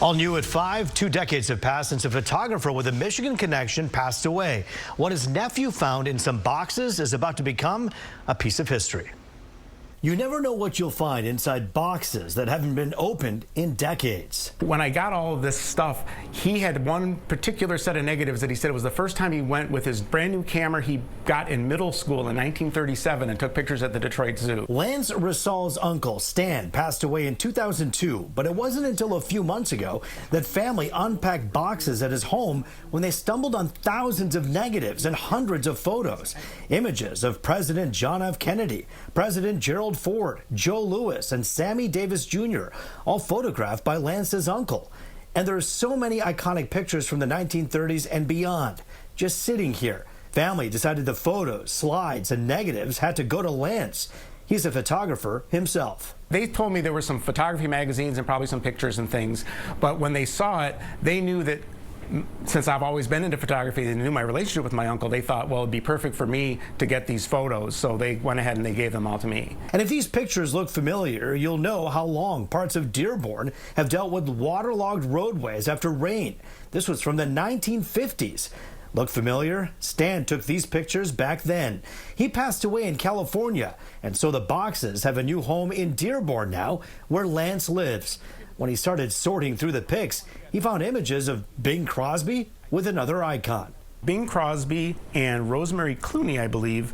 All new at 5, 2 decades have passed since a photographer with a Michigan connection passed away. What his nephew found in some boxes is about to become a piece of history. You never know what you'll find inside boxes that haven't been opened in decades. When I got all of this stuff, he had one particular set of negatives that he said it was the first time he went with his brand new camera he got in middle school in 1937 and took pictures at the Detroit Zoo. Lance Rosol's uncle, Stan, passed away in 2002, but it wasn't until a few months ago that family unpacked boxes at his home when they stumbled on thousands of negatives and hundreds of photos. Images of President John F. Kennedy, President Gerald Ford, Joe Louis, and Sammy Davis Jr., all photographed by Lance's uncle. And there are so many iconic pictures from the 1930s and beyond, just sitting here. Family decided the photos, slides, and negatives had to go to Lance. He's a photographer himself. They told me there were some photography magazines and probably some pictures and things, but when they saw it, they knew that since I've always been into photography and knew my relationship with my uncle, they thought, well, it'd be perfect for me to get these photos. So they went ahead and they gave them all to me. And if these pictures look familiar, you'll know how long parts of Dearborn have dealt with waterlogged roadways after rain. This was from the 1950s. Look familiar? Stan took these pictures back then. He passed away in California, and so the boxes have a new home in Dearborn now, where Lance lives. When he started sorting through the pics, he found images of Bing Crosby with another icon. Bing Crosby and Rosemary Clooney, I believe,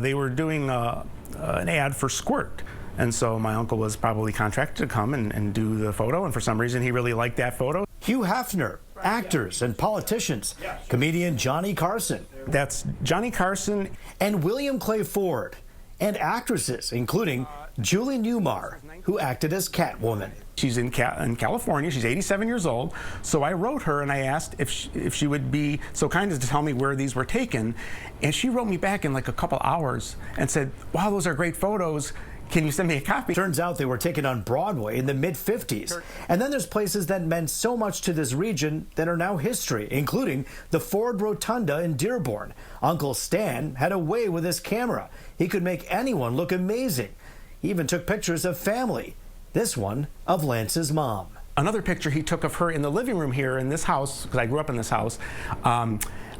they were doing an ad for Squirt. And so my uncle was probably contracted to come and do the photo, and for some reason he really liked that photo. Hugh Hefner, actors and politicians, comedian Johnny Carson. That's Johnny Carson. And William Clay Ford, and actresses, including Julie Newmar, who acted as Catwoman. She's in California. She's 87 years old. So I wrote her and I asked if she would be so kind as to tell me where these were taken. And she wrote me back in like a couple hours and said, wow, those are great photos. Can you send me a copy? Turns out they were taken on Broadway in the mid-50s. And then there's places that meant so much to this region that are now history, including the Ford Rotunda in Dearborn. Uncle Stan had a way with his camera. He could make anyone look amazing. He even took pictures of family. This one of Lance's mom. Another picture he took of her in the living room here in this house, because I grew up in this house,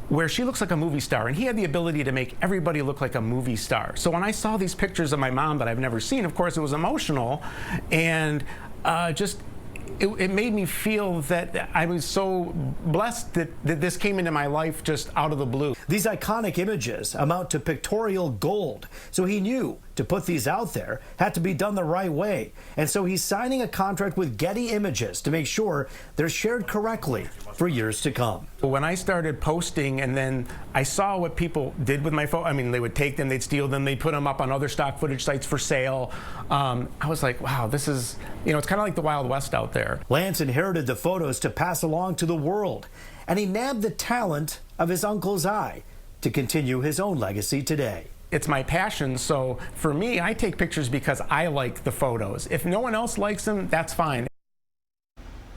where she looks like a movie star, and he had the ability to make everybody look like a movie star. So when I saw these pictures of my mom that I've never seen, of course it was emotional, and it made me feel that I was so blessed that this came into my life just out of the blue. These iconic images amount to pictorial gold, so he knew to put these out there had to be done the right way. And so he's signing a contract with Getty Images to make sure they're shared correctly for years to come. When I started posting and then I saw what people did with my photo, I mean, they would take them, they'd steal them, they'd put them up on other stock footage sites for sale. I was like, wow, this is, it's kind of like the Wild West out there. Lance inherited the photos to pass along to the world, and he nabbed the talent of his uncle's eye to continue his own legacy today. It's my passion, so for me, I take pictures because I like the photos. If no one else likes them, that's fine.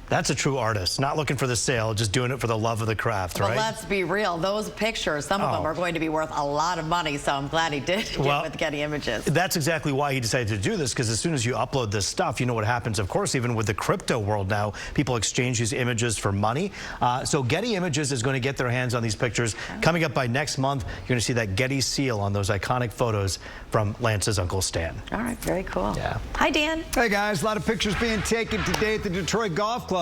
That's a true artist, not looking for the sale, just doing it for the love of the craft, right? But let's be real, those pictures, some of them are going to be worth a lot of money, so I'm glad he did get with Getty Images. That's exactly why he decided to do this, because as soon as you upload this stuff, you know what happens, of course, even with the crypto world now, people exchange these images for money. So Getty Images is going to get their hands on these pictures. Coming up by next month, you're going to see that Getty seal on those iconic photos from Lance's Uncle Stan. All right, very cool. Yeah. Hi, Dan. Hey, guys, a lot of pictures being taken today at the Detroit Golf Club.